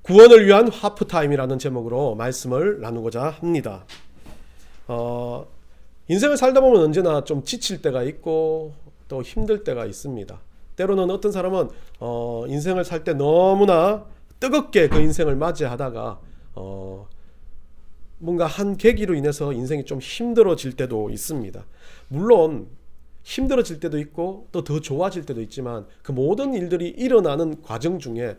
구원을 위한 하프타임이라는 제목으로 말씀을 나누고자 합니다. 인생을 살다 보면 언제나 좀 지칠 때가 있고 또 힘들 때가 있습니다. 때로는 어떤 사람은 인생을 살 때 너무나 뜨겁게 그 인생을 맞이하다가 뭔가 한 계기로 인해서 인생이 좀 힘들어질 때도 있습니다. 물론 힘들어질 때도 있고 또 더 좋아질 때도 있지만 그 모든 일들이 일어나는 과정 중에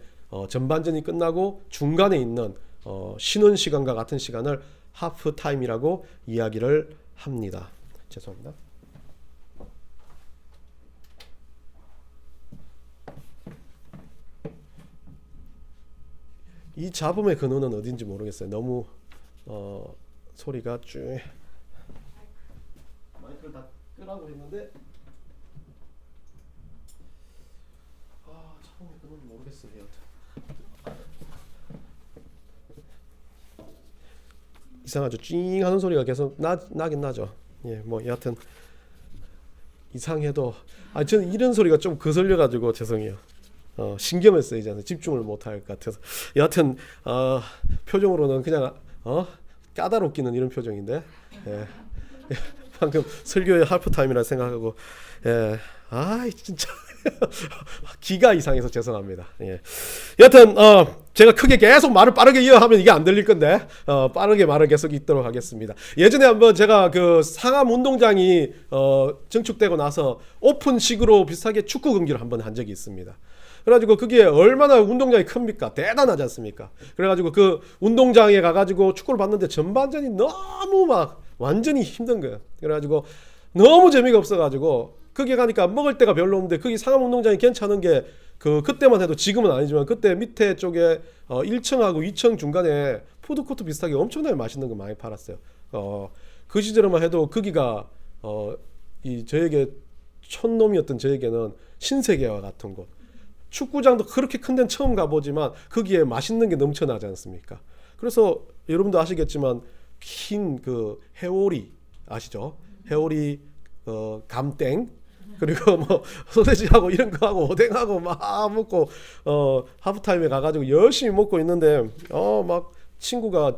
전반전이 끝나고 중간에 있는 쉬는 시간과 같은 시간을 하프타임이라고 이야기를 합니다. 죄송합니다. 이 잡음의 근원은 어딘지 모르겠어요. 너무 소리가 쭉 마이크를 다 끄라고 했는데 잡음의 근원은 모르겠어요. 이상하죠. 찡 하는 소리가 계속 나긴 나죠. 예, 뭐 여하튼 이상해도 저는 이런 소리가 좀 거슬려 가지고 죄송해요. 신경을 쓰이잖아요. 집중을 못 할 것 같아서. 여하튼 표정으로는 그냥 까다롭기는 이런 표정인데. 예. 방금 설교의 하프타임이라 생각하고 진짜 기가 이상해서 죄송합니다. 예. 여하튼 제가 크게 계속 말을 빠르게 이어하면 이게 안 들릴 건데 빠르게 말을 계속 잇도록 하겠습니다. 예전에 한번 제가 그 상암 운동장이 증축되고 나서 오픈식으로 비슷하게 축구 경기를 한번 한 적이 있습니다. 그래가지고 그게 얼마나 운동장이 큽니까? 대단하지 않습니까? 그래가지고 그 운동장에 가가지고 축구를 봤는데 전반전이 너무 막 완전히 힘든 거예요. 그래가지고 너무 재미가 없어가지고 거기 가니까 먹을 데가 별로 없는데 거기 상암 운동장이 괜찮은 게 그때만 해도 지금은 아니지만 그때 밑에 쪽에 1층하고 2층 중간에 푸드코트 비슷하게 엄청나게 맛있는 거 많이 팔았어요. 그 시절에만 해도 거기가 저에게 촌놈이었던 저에게는 신세계와 같은 곳. 축구장도 그렇게 큰 데는 처음 가보지만 거기에 맛있는 게 넘쳐나지 않습니까? 그래서 여러분도 아시겠지만 흰 그 해오리 아시죠? 해오리 감땡 그리고 뭐 소세지하고 이런 거 하고 오뎅하고 막 먹고 하프타임에 가가지고 열심히 먹고 있는데 막 친구가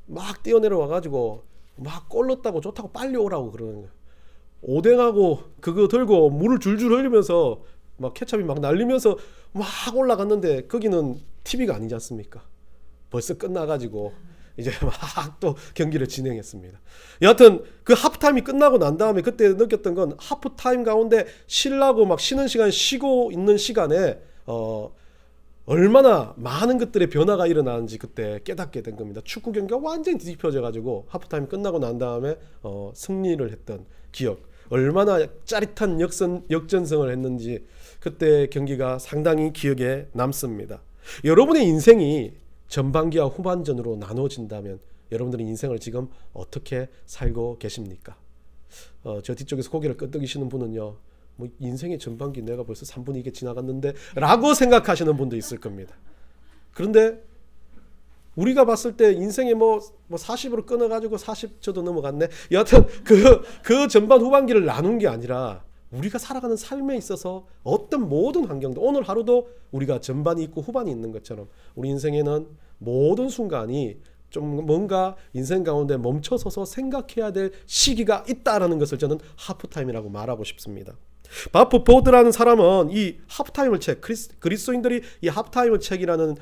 막 뛰어내려와 가지고 막 골 넣었다고 좋다고 빨리 오라고 그러는 거예요. 오뎅하고 그거 들고 물을 줄줄 흘리면서 막 케첩이 막 날리면서 막 올라갔는데 거기는 TV가 아니지 않습니까? 벌써 끝나가지고 이제 막 또 경기를 진행했습니다. 여하튼 그 하프타임이 끝나고 난 다음에 그때 느꼈던 건 하프타임 가운데 쉬려고 막 쉬는 시간 쉬고 있는 시간에 얼마나 많은 것들의 변화가 일어나는지 그때 깨닫게 된 겁니다. 축구 경기가 완전히 뒤집혀져 가지고 하프타임 끝나고 난 다음에 승리를 했던 기억, 얼마나 짜릿한 역전승을 했는지 그때 경기가 상당히 기억에 남습니다. 여러분의 인생이 전반기와 후반전으로 나눠진다면 여러분들의 인생을 지금 어떻게 살고 계십니까? 저 뒤쪽에서 고개를 끄덕이시는 분은요, 뭐 인생의 전반기 내가 벌써 3분의 2개 지나갔는데 라고 생각하시는 분도 있을 겁니다. 그런데 우리가 봤을 때 인생에 뭐 40으로 끊어가지고 40초도 넘어갔네. 여하튼 그 전반 후반기를 나눈 게 아니라 우리가 살아가는 삶에 있어서 어떤 모든 환경도 오늘 하루도 우리가 전반이 있고 후반이 있는 것처럼 우리 인생에는 모든 순간이 좀 뭔가 인생 가운데 멈춰서서 생각해야 될 시기가 있다라는 것을 저는 하프타임이라고 말하고 싶습니다. 바프 보드라는 사람은 이 하프타임을 책, 그리스도인들이 이 하프타임을 책이라는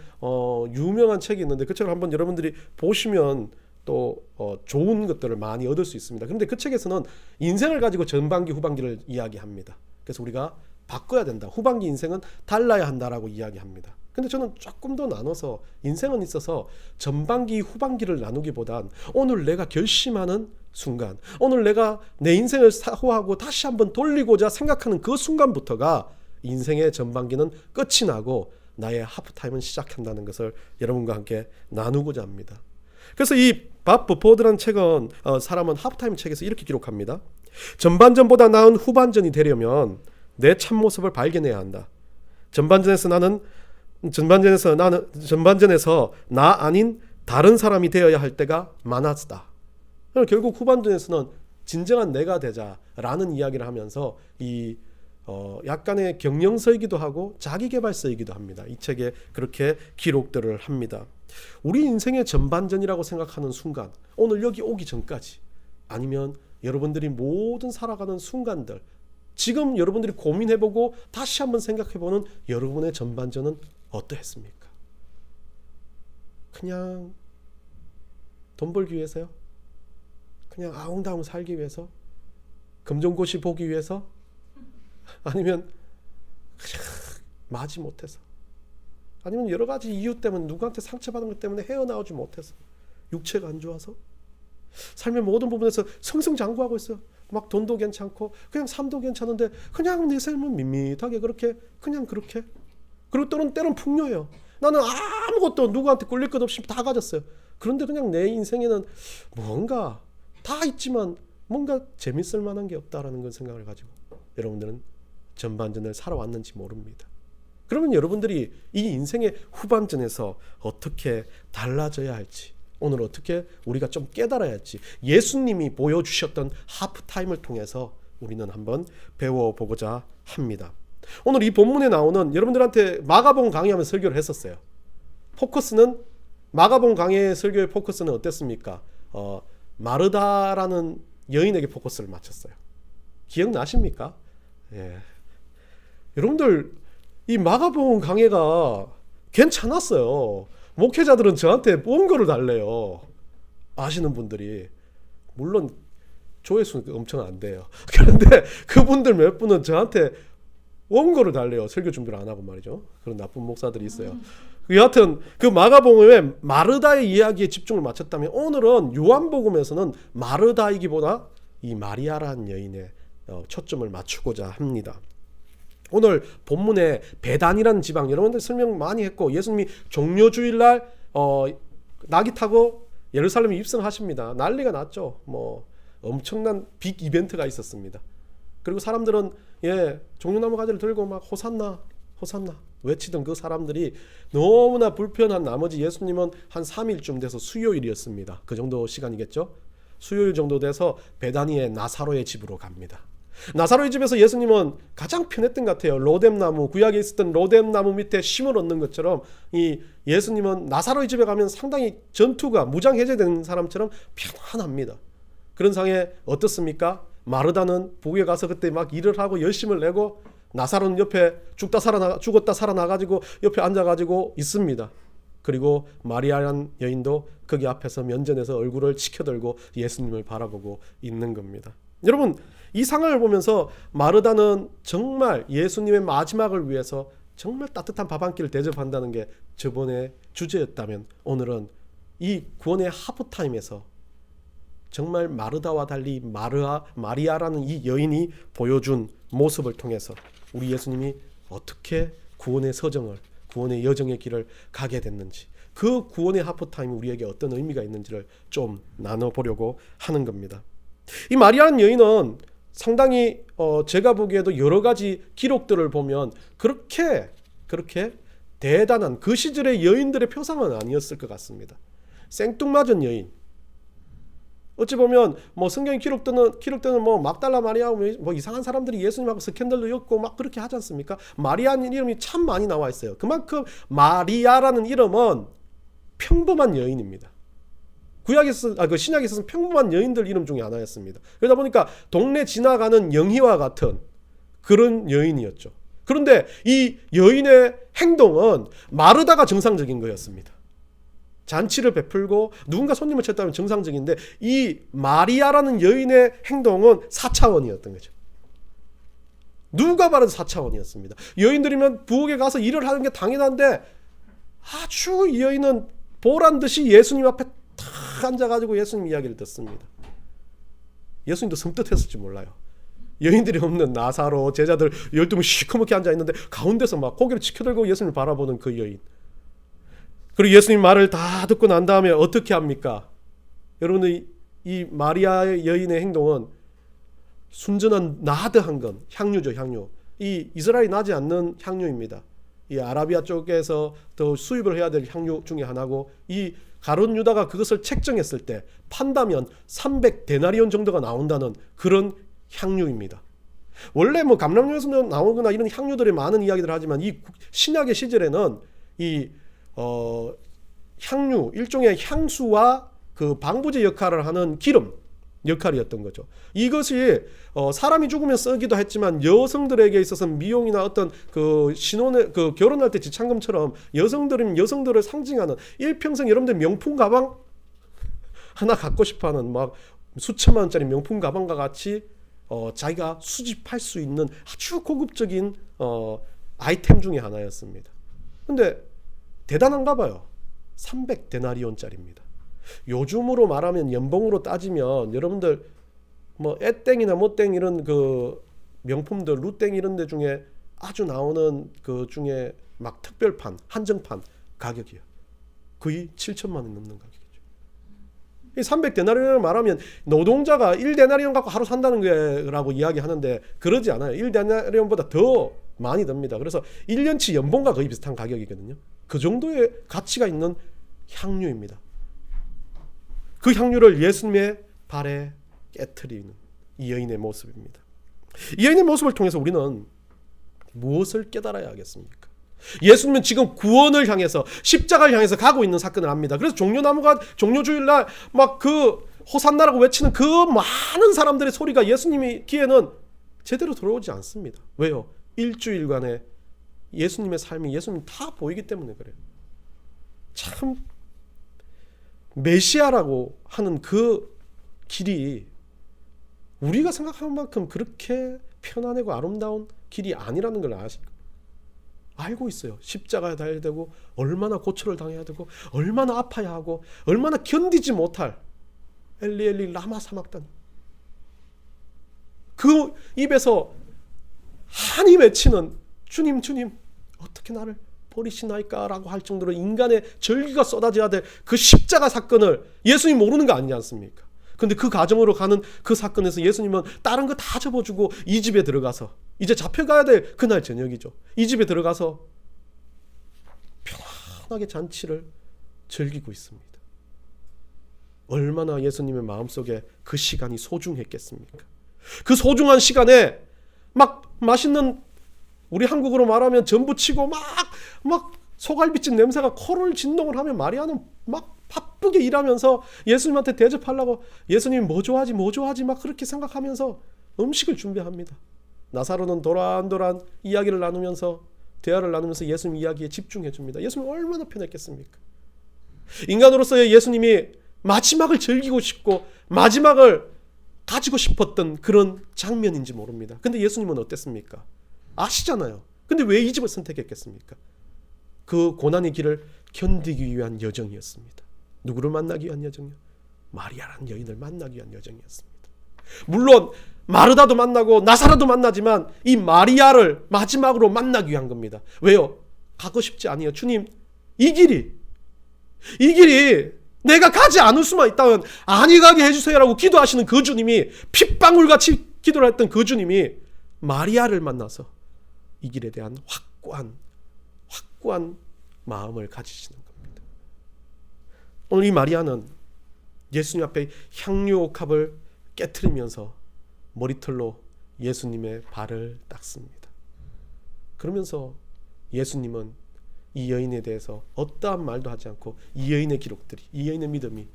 유명한 책이 있는데 그 책을 한번 여러분들이 보시면 또 좋은 것들을 많이 얻을 수 있습니다. 그런데 그 책에서는 인생을 가지고 전반기 후반기를 이야기합니다. 그래서 우리가 바꿔야 된다. 후반기 인생은 달라야 한다라고 이야기합니다. 근데 저는 조금 더 나눠서 인생은 있어서 전반기 후반기를 나누기보단 오늘 내가 결심하는 순간, 오늘 내가 내 인생을 사고하고 다시 한번 돌리고자 생각하는 그 순간부터가 인생의 전반기는 끝이 나고 나의 하프타임은 시작한다는 것을 여러분과 함께 나누고자 합니다. 그래서 이 바프 보드라는 책은 사람은 하프타임 책에서 이렇게 기록합니다. 전반전보다 나은 후반전이 되려면 내 참모습을 발견해야 한다. 전반전에서 나 아닌 다른 사람이 되어야 할 때가 많았다. 결국 후반전에서는 진정한 내가 되자라는 이야기를 하면서 이 약간의 경영서이기도 하고 자기계발서이기도 합니다. 이 책에 그렇게 기록들을 합니다. 우리 인생의 전반전이라고 생각하는 순간, 오늘 여기 오기 전까지, 아니면 여러분들이 모든 살아가는 순간들, 지금 여러분들이 고민해보고 다시 한번 생각해보는 여러분의 전반전은 어떠했습니까? 그냥 돈 벌기 위해서요? 그냥 아웅다웅 살기 위해서? 검정고시 보기 위해서? 아니면 그냥 마지 못해서? 아니면 여러 가지 이유 때문에, 누구한테 상처받은 것 때문에 헤어나오지 못해서? 육체가 안 좋아서? 삶의 모든 부분에서 승승장구하고 있어요. 막 돈도 괜찮고 그냥 삶도 괜찮은데 그냥 내 삶은 밋밋하게 그냥 그렇게. 그리고 때론 풍요해요. 나는 아무것도 누구한테 꿀릴 것 없이 다 가졌어요. 그런데 그냥 내 인생에는 뭔가 다 있지만 뭔가 재밌을 만한 게 없다라는 걸 생각을 가지고 여러분들은 전반전을 살아왔는지 모릅니다. 그러면 여러분들이 이 인생의 후반전에서 어떻게 달라져야 할지, 오늘 어떻게 우리가 좀 깨달아야 할지, 예수님이 보여주셨던 하프타임을 통해서 우리는 한번 배워보고자 합니다. 오늘 이 본문에 나오는, 여러분들한테 마가복음 강의하면 설교를 했었어요. 포커스는, 마가복음 강의의 설교의 포커스는 어땠습니까? 마르다라는 여인에게 포커스를 맞췄어요. 기억나십니까? 예. 여러분들 이 마가복음 강의가 괜찮았어요. 목회자들은 저한테 원고를 달래요. 아시는 분들이. 물론 조회수는 엄청 안 돼요. 그런데 그분들 몇 분은 저한테 원고를 달래요. 설교 준비를 안 하고 말이죠. 그런 나쁜 목사들이 있어요. 여하튼 그 마가복음에 마르다의 이야기에 집중을 맞췄다면, 오늘은 요한복음에서는 마르다이기보다 이 마리아라는 여인의 초점을 맞추고자 합니다. 오늘 본문에 베단이라는 지방, 여러분들 설명 많이 했고, 예수님이 종려주일날 나귀 타고 예루살렘에 입성하십니다. 난리가 났죠. 뭐 엄청난 빅 이벤트가 있었습니다. 그리고 사람들은 종려나무 가지를 들고 막 호산나 호산나 외치던 그 사람들이 너무나 불편한 나머지 예수님은 한 3일쯤 돼서 수요일이었습니다. 그 정도 시간이겠죠. 수요일 정도 돼서 베다니의 나사로의 집으로 갑니다. 나사로의 집에서 예수님은 가장 편했던 것 같아요. 로뎀나무, 구약에 있었던 로뎀나무 밑에 심을 얻는 것처럼 이 예수님은 나사로의 집에 가면 상당히 전투가 무장해제된 사람처럼 편안합니다. 그런 상황에 어떻습니까? 마르다는 북에 가서 그때 막 일을 하고 열심을 내고, 나사로는 옆에 죽었다 살아나가지고 옆에 앉아가지고 있습니다. 그리고 마리아라는 여인도 거기 앞에서 면전에서 얼굴을 치켜들고 예수님을 바라보고 있는 겁니다. 여러분, 이 상황을 보면서 마르다는 정말 예수님의 마지막을 위해서 정말 따뜻한 밥 한 끼를 대접한다는 게 저번에 주제였다면, 오늘은 이 구원의 하프타임에서 정말 마르다와 달리 마리아라는 이 여인이 보여준 모습을 통해서 우리 예수님이 어떻게 구원의 서정을, 구원의 여정의 길을 가게 됐는지, 그 구원의 하프타임이 우리에게 어떤 의미가 있는지를 좀 나눠보려고 하는 겁니다. 이 마리아라는 여인은 상당히 제가 보기에도 여러 가지 기록들을 보면 그렇게 대단한 그 시절의 여인들의 표상은 아니었을 것 같습니다. 생뚱맞은 여인. 어찌 보면 뭐 성경에 기록되는 뭐 막달라 마리아, 뭐 이상한 사람들이 예수님하고 스캔들도 엮고 막 그렇게 하지 않습니까? 마리아는 이름이 참 많이 나와 있어요. 그만큼 마리아라는 이름은 평범한 여인입니다. 그 신약에 있어서 평범한 여인들 이름 중에 하나였습니다. 그러다 보니까 동네 지나가는 영희와 같은 그런 여인이었죠. 그런데 이 여인의 행동은 마르다가 정상적인 거였습니다. 잔치를 베풀고 누군가 손님을 쳤다면 정상적인데, 이 마리아라는 여인의 행동은 4차원이었던 거죠. 누가 봐도 4차원이었습니다. 여인들이면 부엌에 가서 일을 하는 게 당연한데, 아주 이 여인은 보란듯이 예수님 앞에 탁 앉아가지고 예수님 이야기를 듣습니다. 예수님도 섬뜩했을지 몰라요. 여인들이 없는 나사로, 제자들 12명 시커멓게 앉아있는데 가운데서 막 고개를 치켜들고 예수님을 바라보는 그 여인. 그리고 예수님 말을 다 듣고 난 다음에 어떻게 합니까? 여러분들, 이 마리아 여인의 행동은 순전한 나드한 건 향유죠, 향유. 이 이스라엘이 나지 않는 향유입니다. 이 아라비아 쪽에서 더 수입을 해야 될 향유 중에 하나고, 이 가룟 유다가 그것을 책정했을 때 판다면 300데나리온 정도가 나온다는 그런 향유입니다. 원래 뭐 감람유에서 나오거나 이런 향유들의 많은 이야기들을 하지만 이 신약의 시절에는 이 향유, 일종의 향수와 그 방부제 역할을 하는 기름 역할이었던 거죠. 이것이 사람이 죽으면 쓰기도 했지만 여성들에게 있어서는 미용이나 어떤 그 신혼에 그 결혼할 때 지창금처럼 여성들은 여성들을 상징하는 일평생 여러분들 명품 가방 하나 갖고 싶어하는 막 수천만 원짜리 명품 가방과 같이 자기가 수집할 수 있는 아주 고급적인 아이템 중에 하나였습니다. 근데 대단한가 봐요. 300데나리온짜리입니다. 요즘으로 말하면 연봉으로 따지면 여러분들 뭐 에땡이나 뭐땡 이런 그 명품들 루땡 이런 데 중에 아주 나오는 그 중에 막 특별판, 한정판 가격이에요. 거의 7천만 원 넘는 가격이죠. 이 300데나리온을 말하면 노동자가 1데나리온 갖고 하루 산다는 거라고 이야기하는데 그러지 않아요. 1데나리온보다 더 많이 듭니다. 그래서 1년치 연봉과 거의 비슷한 가격이거든요. 그 정도의 가치가 있는 향유입니다. 그 향유를 예수님의 발에 깨트리는 이 여인의 모습입니다. 이 여인의 모습을 통해서 우리는 무엇을 깨달아야 하겠습니까? 예수님은 지금 구원을 향해서 십자가를 향해서 가고 있는 사건을 압니다. 그래서 종료주일날 막 그 호산나라고 외치는 그 많은 사람들의 소리가 예수님의 귀에는 제대로 들어오지 않습니다. 왜요? 일주일간의 예수님의 삶이 예수님 다 보이기 때문에 그래요. 참 메시아라고 하는 그 길이 우리가 생각하는 만큼 그렇게 편안하고 아름다운 길이 아니라는 걸 알고 있어요. 십자가에 달려야 되고 얼마나 고초를 당해야 되고 얼마나 아파야 하고 얼마나 견디지 못할 엘리 엘리 라마 사막단 그 입에서 한이 맺히는 주님 주님 어떻게 나를 버리시나이까 라고 할 정도로 인간의 절규가 쏟아져야 될 그 십자가 사건을 예수님 모르는 거 아니지 않습니까? 근데 그 과정으로 가는 그 사건에서 예수님은 다른 거 다 접어주고 이 집에 들어가서 이제 잡혀가야 될 그날 저녁이죠. 이 집에 들어가서 편안하게 잔치를 즐기고 있습니다. 얼마나 예수님의 마음속에 그 시간이 소중했겠습니까? 그 소중한 시간에 막 맛있는 우리 한국으로 말하면 전부 치고 막 소갈비찜 냄새가 코를 진동을 하면 마리아는 막 바쁘게 일하면서 예수님한테 대접하려고 예수님 뭐 좋아하지 막 그렇게 생각하면서 음식을 준비합니다. 나사로는 도란도란 이야기를 나누면서 대화를 나누면서 예수님 이야기에 집중해 줍니다. 예수님 얼마나 편했겠습니까? 인간으로서의 예수님이 마지막을 즐기고 싶고 마지막을 가지고 싶었던 그런 장면인지 모릅니다. 근데 예수님은 어땠습니까? 아시잖아요. 근데 왜 이 집을 선택했겠습니까? 그 고난의 길을 견디기 위한 여정이었습니다. 누구를 만나기 위한 여정이요? 마리아라는 여인을 만나기 위한 여정이었습니다. 물론 마르다도 만나고 나사로도 만나지만 이 마리아를 마지막으로 만나기 위한 겁니다. 왜요? 가고 싶지 않아요. 주님, 이 길이 내가 가지 않을 수만 있다면 아니 가게 해주세요라고 기도하시는 그 주님이 핏방울같이 기도를 했던 그 주님이 마리아를 만나서 이 길에 대한 확고한 마음을 가지시는 겁니다. 오늘 이 마리아는 예수님 앞에 향유옥합을 깨트리면서 머리털로 예수님의 발을 닦습니다. 그러면서 예수님은 이 여인에 대해서 어떠한 말도 하지 않고 이 여인의 기록들이, 이 여인의 믿음이,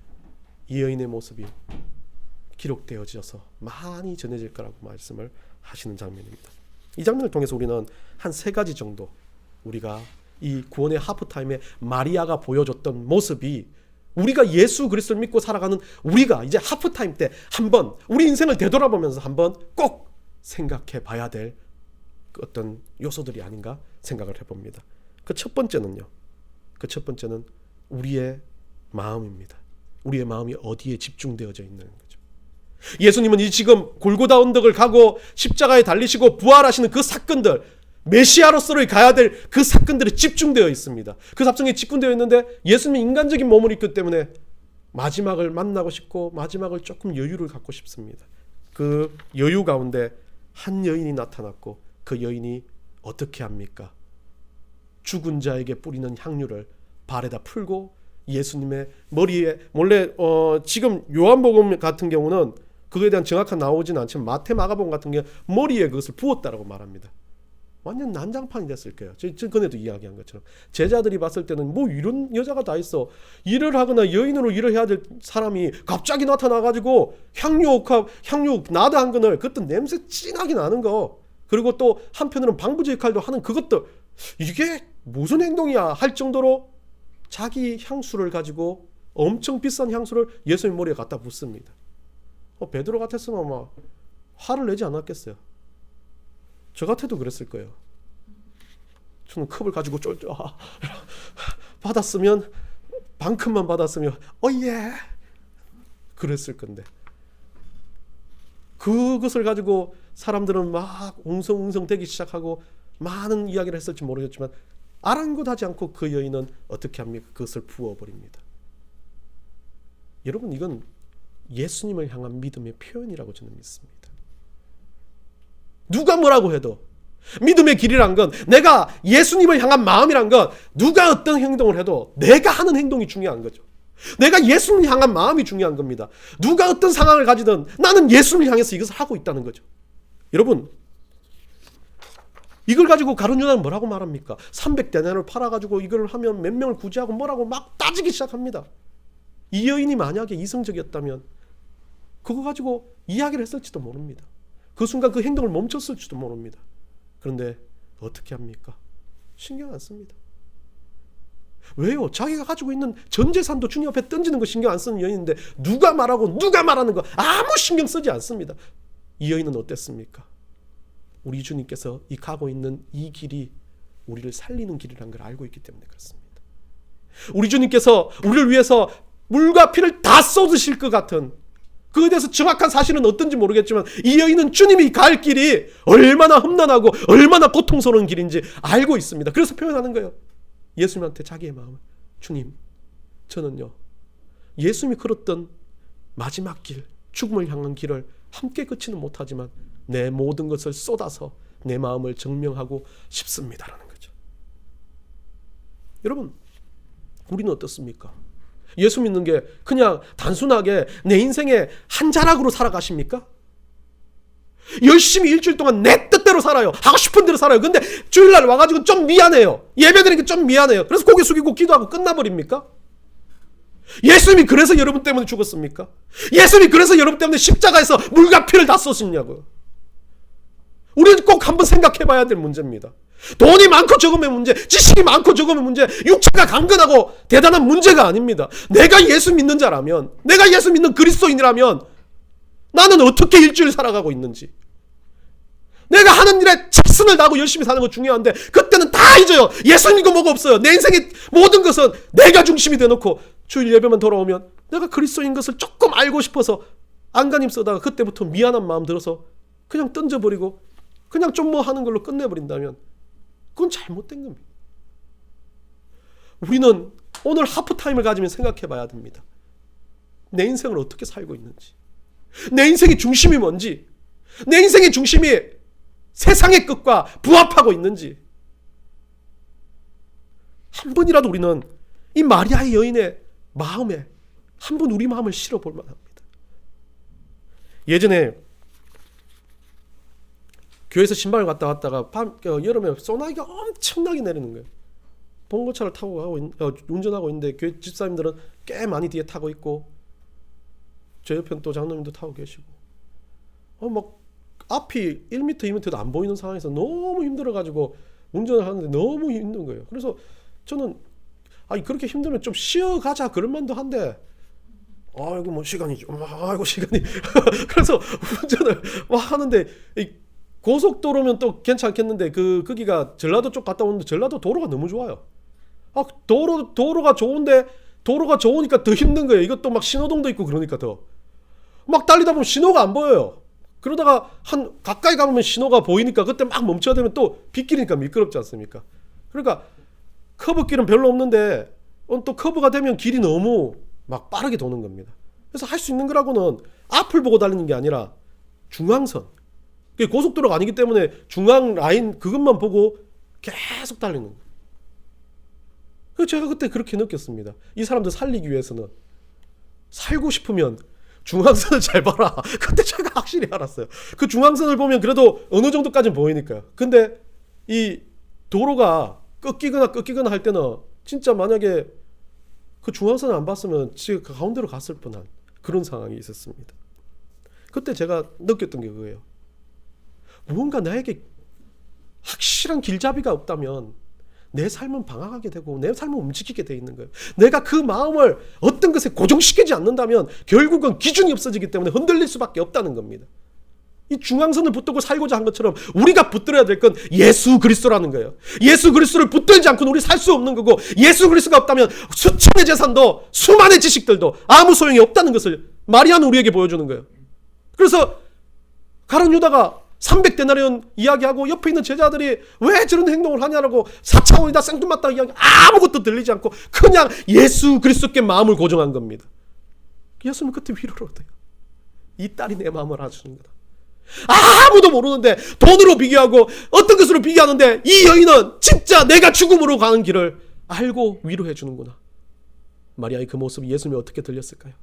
이 여인의 모습이 기록되어져서 많이 전해질 거라고 말씀을 하시는 장면입니다. 이 장면을 통해서 우리는 한 3가지 정도 우리가 이 구원의 하프타임에 마리아가 보여줬던 모습이 우리가 예수 그리스도를 믿고 살아가는 우리가 이제 하프타임 때 한번 우리 인생을 되돌아보면서 한번 꼭 생각해 봐야 될 어떤 요소들이 아닌가 생각을 해봅니다. 그 첫 번째는 우리의 마음입니다. 우리의 마음이 어디에 집중되어져 있는 거죠. 예수님은 이 지금 골고다 언덕을 가고 십자가에 달리시고 부활하시는 그 사건들, 메시아로서의 가야 될 그 사건들이 집중되어 있습니다. 그 사건에 집중되어 있는데 예수님이 인간적인 몸을 입기 때문에 마지막을 만나고 싶고 마지막을 조금 여유를 갖고 싶습니다. 그 여유 가운데 한 여인이 나타났고 그 여인이 어떻게 합니까? 죽은 자에게 뿌리는 향유를 발에다 풀고 예수님의 머리에, 원래 지금 요한복음 같은 경우는 그거에 대한 정확한 나오지는 않지만 마태 마가복음 같은 게 머리에 그것을 부었다라고 말합니다. 완전 난장판이 됐을 거예요. 저 전에도 이야기한 것처럼 제자들이 봤을 때는 뭐 이런 여자가 다 있어, 일을 하거나 여인으로 일을 해야 될 사람이 갑자기 나타나가지고 향유 나드 한 그늘, 그것도 냄새 진하게 나는 거, 그리고 또 한편으로는 방부제 역할도 하는 그것도, 이게 무슨 행동이야 할 정도로 자기 향수를 가지고 엄청 비싼 향수를 예수님 머리에 갖다 붓습니다. 베드로 같았으면 막 화를 내지 않았겠어요. 저 같아도 그랬을 거예요. 저는 컵을 가지고 쫄쫄 받았으면, 반큼만 받았으면 예 그랬을 건데, 그것을 가지고 사람들은 막 웅성웅성 되기 시작하고 많은 이야기를 했을지 모르겠지만 아랑곳하지 않고 그 여인은 어떻게 합니까? 그것을 부어버립니다. 여러분, 이건 예수님을 향한 믿음의 표현이라고 저는 믿습니다. 누가 뭐라고 해도 믿음의 길이란 건, 내가 예수님을 향한 마음이란 건, 누가 어떤 행동을 해도 내가 하는 행동이 중요한 거죠. 내가 예수님을 향한 마음이 중요한 겁니다. 누가 어떤 상황을 가지든 나는 예수님을 향해서 이것을 하고 있다는 거죠. 여러분, 이걸 가지고 가룟 유다는 뭐라고 말합니까? 300데나리온을 팔아가지고 이걸 하면 몇 명을 구제하고 뭐라고 막 따지기 시작합니다. 이 여인이 만약에 이성적이었다면 그거 가지고 이야기를 했을지도 모릅니다. 그 순간 그 행동을 멈췄을지도 모릅니다. 그런데 어떻게 합니까? 신경 안 씁니다. 왜요? 자기가 가지고 있는 전 재산도 주님 앞에 던지는 거 신경 안 쓰는 여인인데, 누가 말하고 누가 말하는 거 아무 신경 쓰지 않습니다. 이 여인은 어땠습니까? 우리 주님께서 이 가고 있는 이 길이 우리를 살리는 길이라는 걸 알고 있기 때문에 그렇습니다. 우리 주님께서 우리를 위해서 물과 피를 다 쏟으실 것 같은, 그에 대해서 정확한 사실은 어떤지 모르겠지만 이 여인은 주님이 갈 길이 얼마나 험난하고 얼마나 고통스러운 길인지 알고 있습니다. 그래서 표현하는 거예요. 예수님한테 자기의 마음을, 주님, 저는요 예수님이 걸었던 마지막 길, 죽음을 향한 길을 함께 걷지는 못하지만 내 모든 것을 쏟아서 내 마음을 증명하고 싶습니다라는 거죠. 여러분, 우리는 어떻습니까? 예수 믿는 게 그냥 단순하게 내 인생의 한 자락으로 살아가십니까? 열심히 일주일 동안 내 뜻대로 살아요. 하고 싶은 대로 살아요. 근데 주일날 와가지고 좀 미안해요. 예배드리는 게 좀 미안해요. 그래서 고개 숙이고 기도하고 끝나버립니까? 예수님이 그래서 여러분 때문에 죽었습니까? 예수님이 그래서 여러분 때문에 십자가에서 물과 피를 다 쏟으셨냐고요. 우리는 꼭 한번 생각해봐야 될 문제입니다. 돈이 많고 적으면 문제, 지식이 많고 적으면 문제, 육체가 강건하고 대단한 문제가 아닙니다. 내가 예수 믿는 자라면, 내가 예수 믿는 그리스도인이라면 나는 어떻게 일주일 살아가고 있는지, 내가 하는 일에 최선을 다하고 열심히 사는 거 중요한데 그때는 다 잊어요. 예수 믿고 뭐가 없어요. 내 인생의 모든 것은 내가 중심이 돼놓고 주일 예배만 돌아오면 내가 그리스도인 것을 조금 알고 싶어서 안간힘 쓰다가 그때부터 미안한 마음 들어서 그냥 던져버리고 그냥 좀 뭐 하는 걸로 끝내버린다면 그건 잘못된 겁니다. 우리는 오늘 하프타임을 가지면 생각해 봐야 됩니다. 내 인생을 어떻게 살고 있는지, 내 인생의 중심이 뭔지, 내 인생의 중심이 세상의 끝과 부합하고 있는지. 한 번이라도 우리는 이 마리아의 여인의 마음에 한 번 우리 마음을 실어볼 만합니다. 예전에 교회에서 신발을 갔다 왔다가 여름에 소나기가 엄청나게 내리는 거예요. 봉고차를 타고 운전하고 있는데 교회 집사님들은 꽤 많이 뒤에 타고 있고 저 옆에는 또 장로님도 타고 계시고 막 앞이 1m, 2m도 안 보이는 상황에서 너무 힘들어가지고 운전을 하는데 너무 힘든 거예요. 그래서 저는 그렇게 힘들면 좀 쉬어가자 그럴 만도 한데 아이고 뭐 시간이죠. 아이고 시간이 그래서 운전을 하는데 고속도로면 또 괜찮겠는데 거기가 전라도 쪽 갔다 오는데 전라도 도로가 너무 좋아요. 도로가 좋은데 도로가 좋으니까 더 힘든 거예요. 이것도 막 신호등도 있고 그러니까 더 막 달리다 보면 신호가 안 보여요. 그러다가 가까이 가면 신호가 보이니까 그때 막 멈춰야 되면 또 빗길이니까 미끄럽지 않습니까? 그러니까 커브길은 별로 없는데 또 커브가 되면 길이 너무 막 빠르게 도는 겁니다. 그래서 할 수 있는 거라고는 앞을 보고 달리는 게 아니라 중앙선, 고속도로가 아니기 때문에 중앙 라인 그것만 보고 계속 달리는 거예요. 그래서 제가 그때 그렇게 느꼈습니다. 이 사람들 살리기 위해서는, 살고 싶으면 중앙선을 잘 봐라. 그때 제가 확실히 알았어요. 그 중앙선을 보면 그래도 어느 정도까지는 보이니까요. 근데 이 도로가 꺾이거나 할 때는 진짜 만약에 그 중앙선을 안 봤으면 지금 그 가운데로 갔을 뻔한 그런 상황이 있었습니다. 그때 제가 느꼈던 게 그거예요. 무언가 나에게 확실한 길잡이가 없다면 내 삶은 방황하게 되고 내 삶은 움직이게 돼 있는 거예요. 내가 그 마음을 어떤 것에 고정시키지 않는다면 결국은 기준이 없어지기 때문에 흔들릴 수밖에 없다는 겁니다. 이 중앙선을 붙들고 살고자 한 것처럼 우리가 붙들어야 될 건 예수 그리스도라는 거예요. 예수 그리스도를 붙들지 않고는 우리 살 수 없는 거고, 예수 그리스도가 없다면 수천의 재산도 수만의 지식들도 아무 소용이 없다는 것을 마리아는 우리에게 보여주는 거예요. 그래서 가룟 유다가 300데나리온 이야기하고 옆에 있는 제자들이 왜 저런 행동을 하냐라고 4차원이다 생뚱맞다 이야기 아무것도 들리지 않고 그냥 예수 그리스도께 마음을 고정한 겁니다. 예수님은 그때 위로를 얻어요. 이 딸이 내 마음을 알아주는 거다. 아무도 모르는데 돈으로 비교하고 어떤 것으로 비교하는데 이 여인은 진짜 내가 죽음으로 가는 길을 알고 위로해 주는구나. 마리아의 그 모습이 예수님이 어떻게 들렸을까요?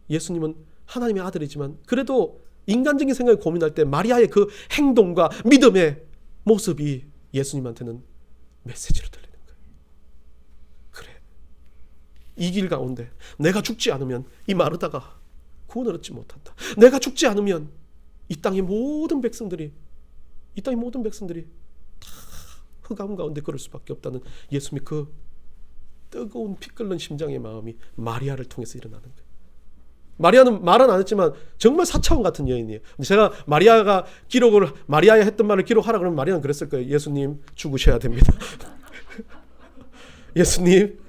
예수님은 하나님의 아들이지만 그래도 인간적인 생각을 고민할 때 마리아의 그 행동과 믿음의 모습이 예수님한테는 메시지로 들리는 거예요. 그래, 이 길 가운데 내가 죽지 않으면 이 마르다가 구원을 얻지 못한다. 내가 죽지 않으면 이 땅의 모든 백성들이 다 흑암 가운데 걸을 수밖에 없다는 예수님의 그 뜨거운 피 끓는 심장의 마음이 마리아를 통해서 일어나는 거예요. 마리아는 말은 안 했지만 정말 4차원 같은 여인이에요. 제가 마리아가 했던 말을 기록하라 그러면 마리아는 그랬을 거예요. 예수님 죽으셔야 됩니다. 예수님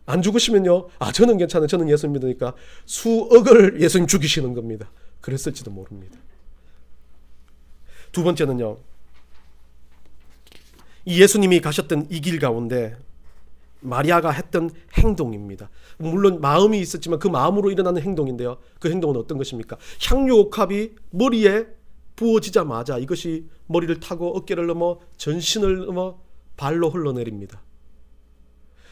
안 죽으시면요, 저는 괜찮아요. 저는 예수님 믿으니까 수억을 예수님 죽이시는 겁니다. 그랬을지도 모릅니다. 두 번째는요, 이 예수님이 가셨던 이 길 가운데 마리아가 했던 행동입니다. 물론 마음이 있었지만 그 마음으로 일어나는 행동인데요. 그 행동은 어떤 것입니까? 향유 옥합이 머리에 부어지자마자 이것이 머리를 타고 어깨를 넘어 전신을 넘어 발로 흘러내립니다.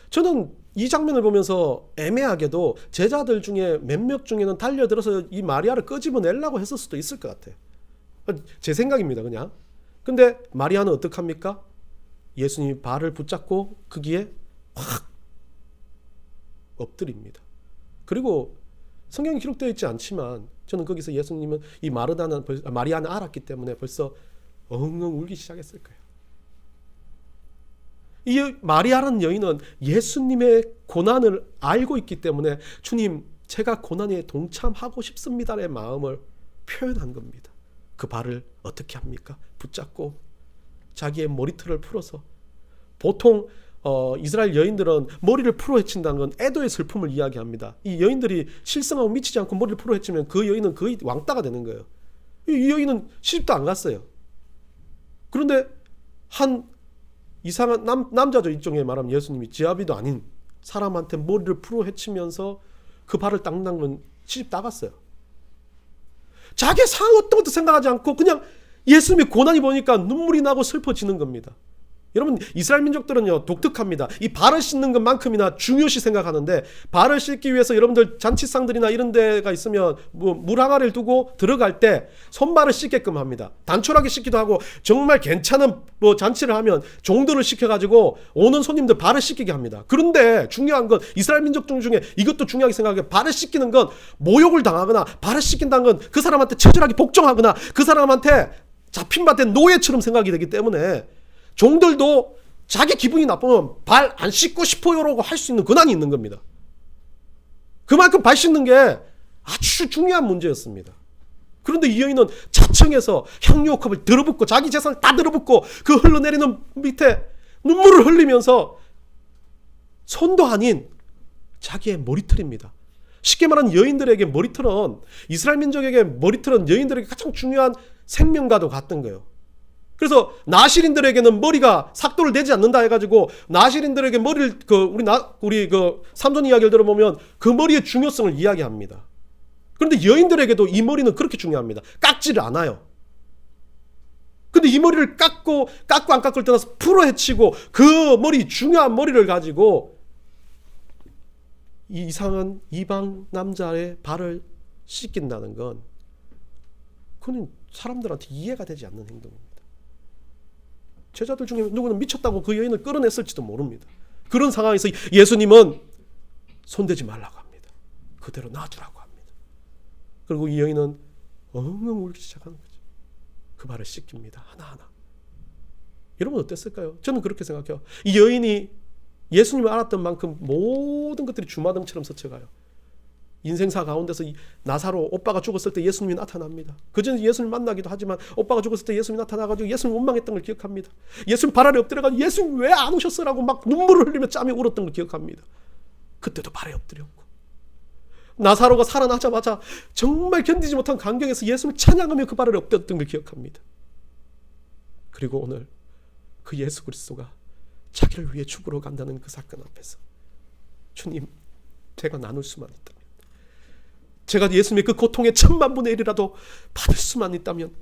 저는 이 장면을 보면서 애매하게도 제자들 중에 몇몇 중에는 달려들어서 이 마리아를 끄집어내려고 했을 수도 있을 것 같아요. 제 생각입니다, 그냥. 근데 마리아는 어떡합니까? 예수님이 발을 붙잡고 거기에 확 엎드립니다. 그리고 성경에 기록되어 있지 않지만 저는 거기서 예수님은 이 마리아는 알았기 때문에 벌써 엉엉 울기 시작했을 거예요. 이 마리아라는 여인은 예수님의 고난을 알고 있기 때문에 주님, 제가 고난에 동참하고 싶습니다의 마음을 표현한 겁니다. 그 발을 어떻게 합니까? 붙잡고 자기의 머리털을 풀어서, 보통 이스라엘 여인들은 머리를 풀어 헤친다는 건 애도의 슬픔을 이야기합니다. 이 여인들이 실성하고 미치지 않고 머리를 풀어 헤치면 그 여인은 거의 왕따가 되는 거예요. 이 여인은 시집도 안 갔어요. 그런데 한 이상한 남자죠. 일종의 말하면 예수님이 지아비도 아닌 사람한테 머리를 풀어 헤치면서 그 발을 닦는 건 시집 나갔어요. 자기의 상황 어떤 것도 생각하지 않고 그냥 예수님의 고난이 보니까 눈물이 나고 슬퍼지는 겁니다. 여러분, 이스라엘 민족들은요 독특합니다. 이 발을 씻는 것만큼이나 중요시 생각하는데, 발을 씻기 위해서 여러분들 잔치상들이나 이런 데가 있으면 물 항아리를 두고 들어갈 때 손발을 씻게끔 합니다. 단촐하게 씻기도 하고, 정말 괜찮은 잔치를 하면 종들을 시켜가지고 오는 손님들 발을 씻기게 합니다. 그런데 중요한 건, 이스라엘 민족들 중에 이것도 중요하게 생각해요. 발을 씻기는 건 모욕을 당하거나, 발을 씻긴다는 건 그 사람한테 처절하게 복종하거나 그 사람한테 잡힌 바 된 노예처럼 생각이 되기 때문에 종들도 자기 기분이 나쁘면 발 안 씻고 싶어요라고 할 수 있는 권한이 있는 겁니다. 그만큼 발 씻는 게 아주 중요한 문제였습니다. 그런데 이 여인은 자청해서 향유옥합을 들어붓고 자기 재산을 다 들어붓고 그 흘러내리는 밑에 눈물을 흘리면서 손도 아닌 자기의 머리털입니다. 쉽게 말하면 여인들에게 머리털은, 이스라엘 민족에게 머리털은 여인들에게 가장 중요한 생명과도 같은 거예요. 그래서 나실인들에게는 머리가 삭도를 내지 않는다 해가지고 나실인들에게 머리를 우리 삼손 이야기를 들어보면 그 머리의 중요성을 이야기합니다. 그런데 여인들에게도 이 머리는 그렇게 중요합니다. 깎지를 않아요. 근데 이 머리를 깎고 안 깎을 떠나서 풀어 헤치고 그 머리, 중요한 머리를 가지고 이 이상한 이방 남자의 발을 씻긴다는 건 그건 사람들한테 이해가 되지 않는 행동입니다. 제자들 중에 누구는 미쳤다고 그 여인을 끌어냈을지도 모릅니다. 그런 상황에서 예수님은 손대지 말라고 합니다. 그대로 놔두라고 합니다. 그리고 이 여인은 엉엉 울기 시작하는 거죠. 그 발을 씻깁니다. 하나하나. 여러분 어땠을까요? 저는 그렇게 생각해요. 이 여인이 예수님을 알았던 만큼 모든 것들이 주마등처럼 스쳐가요. 인생사 가운데서 나사로 오빠가 죽었을 때 예수님이 나타납니다. 그전에 예수님 만나기도 하지만 오빠가 죽었을 때 예수님이 나타나가지고 예수님 원망했던 걸 기억합니다. 예수님 발 아래 엎드려가지고 예수님 왜 안 오셨어라고 막 눈물을 흘리며 짬이 울었던 걸 기억합니다. 그때도 발에 엎드렸고, 나사로가 살아나자마자 정말 견디지 못한 감격에서 예수님을 찬양하며 그 발 아래 엎드렸던 걸 기억합니다. 그리고 오늘 그 예수 그리스도가 자기를 위해 죽으러 간다는 그 사건 앞에서 주님, 제가 나눌 수만 있다면, 제가 예수님의 그 고통의 1000만분의 1이라도 받을 수만 있다면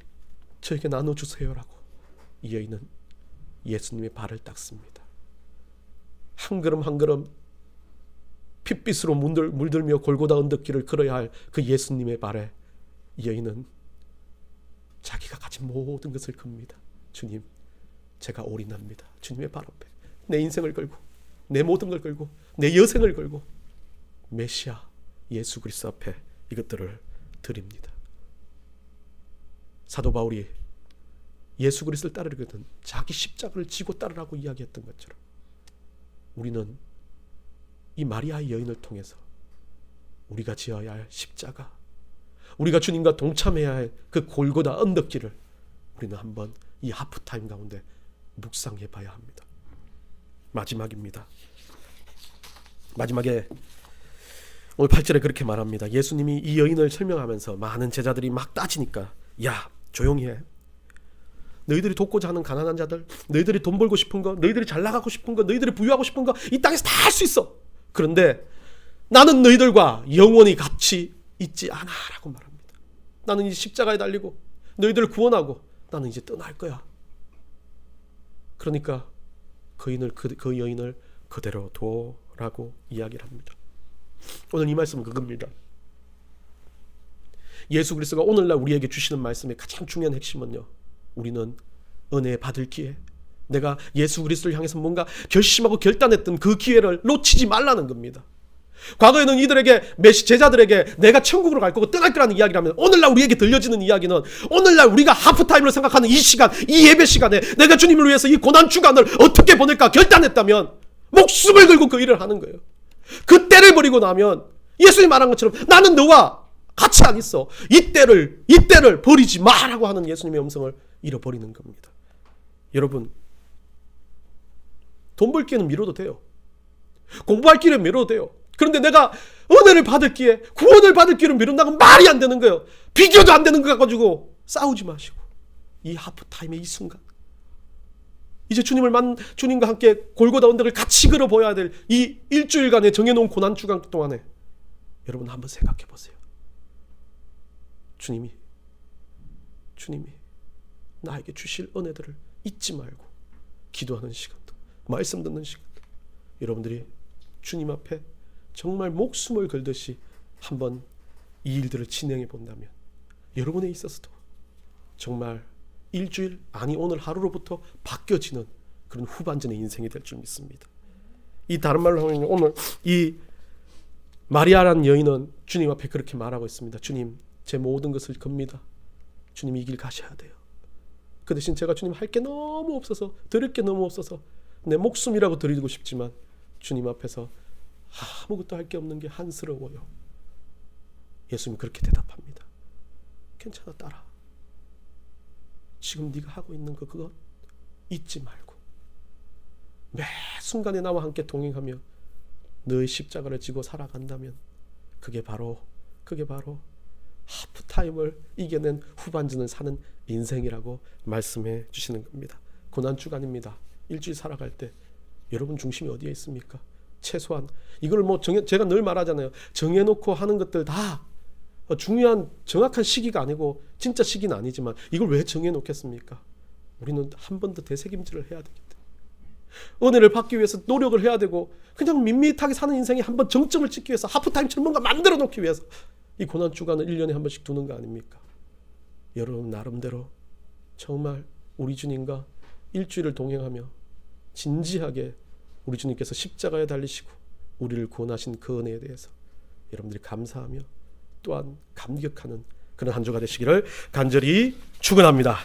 저에게 나눠주세요라고 이 여인은 예수님의 발을 닦습니다. 한 걸음 한 걸음 핏빛으로 물들며 골고다 언덕길을 걸어야 할 그 예수님의 발에 이 여인은 자기가 가진 모든 것을 겁니다. 주님, 제가 올인합니다. 주님의 발 앞에 내 인생을 걸고, 내 모든 걸 걸고, 내 여생을 걸고 메시아 예수 그리스도 앞에 이것들을 드립니다. 사도 바울이 예수 그리스도를 따르거든 자기 십자가를 지고 따르라고 이야기했던 것처럼 우리는 이 마리아의 여인을 통해서 우리가 지어야 할 십자가, 우리가 주님과 동참해야 할 그 골고다 언덕길을 우리는 한번 이 하프타임 가운데 묵상해 봐야 합니다. 마지막입니다. 마지막에 오늘 8절에 그렇게 말합니다. 예수님이 이 여인을 설명하면서 많은 제자들이 막 따지니까, 야 조용히 해. 너희들이 돕고자 하는 가난한 자들, 너희들이 돈 벌고 싶은 거, 너희들이 잘 나가고 싶은 거, 너희들이 부유하고 싶은 거 이 땅에서 다 할 수 있어. 그런데 나는 너희들과 영원히 같이 있지 않아 라고 말합니다. 나는 이제 십자가에 달리고 너희들을 구원하고 나는 이제 떠날 거야. 그러니까 그 여인을 그대로 둬라고 이야기를 합니다. 오늘 이 말씀은 그겁니다. 예수 그리스도가 오늘날 우리에게 주시는 말씀의 가장 중요한 핵심은요, 우리는 은혜 받을 기회, 내가 예수 그리스도를 향해서 뭔가 결심하고 결단했던 그 기회를 놓치지 말라는 겁니다. 과거에는 이들에게 제자들에게 내가 천국으로 갈 거고 떠날 거라는 이야기를 하면, 오늘날 우리에게 들려지는 이야기는 오늘날 우리가 하프타임으로 생각하는 이 시간, 이 예배 시간에 내가 주님을 위해서 이 고난 주간을 어떻게 보낼까 결단했다면 목숨을 걸고 그 일을 하는 거예요. 그 때를 버리고 나면 예수님 말한 것처럼 나는 너와 같이 안 있어. 이때를 버리지 마라고 하는 예수님의 음성을 잃어버리는 겁니다. 여러분, 돈 벌 기회는 미뤄도 돼요. 공부할 기회는 미뤄도 돼요. 그런데 내가 은혜를 받을 기회, 구원을 받을 기회를 미룬다고 말이 안 되는 거예요. 비교도 안 되는 거 가지고 싸우지 마시고 이 하프타임의 이 순간, 이제 주님과 함께 골고다 언덕을 같이 걸어보아야 될 이 일주일간의 정해놓은 고난 주간 동안에 여러분 한번 생각해 보세요. 주님이 나에게 주실 은혜들을 잊지 말고 기도하는 시간도, 말씀 듣는 시간도, 여러분들이 주님 앞에 정말 목숨을 걸듯이 한번 이 일들을 진행해 본다면 여러분에 있어서도 정말 일주일, 아니 오늘 하루로부터 바뀌어지는 그런 후반전의 인생이 될 줄 믿습니다. 이 다른 말로 하면 오늘 이 마리아라는 여인은 주님 앞에 그렇게 말하고 있습니다. 주님, 제 모든 것을 겁니다. 주님 이 길 가셔야 돼요. 그 대신 제가 주님 할 게 너무 없어서, 드릴 게 너무 없어서 내 목숨이라고 드리고 싶지만 주님 앞에서 아무것도 할 게 없는 게 한스러워요. 예수님 그렇게 대답합니다. 괜찮아, 따라. 지금 네가 하고 있는 그것 잊지 말고 매 순간에 나와 함께 동행하며 너의 십자가를 지고 살아간다면 그게 바로 하프타임을 이겨낸 후반전을 사는 인생이라고 말씀해 주시는 겁니다. 고난주간입니다. 일주일 살아갈 때 여러분 중심이 어디에 있습니까? 최소한 이걸 제가 늘 말하잖아요. 정해놓고 하는 것들 다 중요한 정확한 시기가 아니고 진짜 시기는 아니지만 이걸 왜 정해놓겠습니까? 우리는 한 번 더 되새김질을 해야 되기 때문에 은혜를 받기 위해서 노력을 해야 되고 그냥 밋밋하게 사는 인생에 한번 정점을 찍기 위해서 하프타임처럼 뭔가 만들어 놓기 위해서 이 고난 주간을 1년에 한 번씩 두는 거 아닙니까? 여러분 나름대로 정말 우리 주님과 일주일을 동행하며 진지하게 우리 주님께서 십자가에 달리시고 우리를 구원하신 그 은혜에 대해서 여러분들이 감사하며 또한 감격하는 그런 한 주가 되시기를 간절히 축원합니다.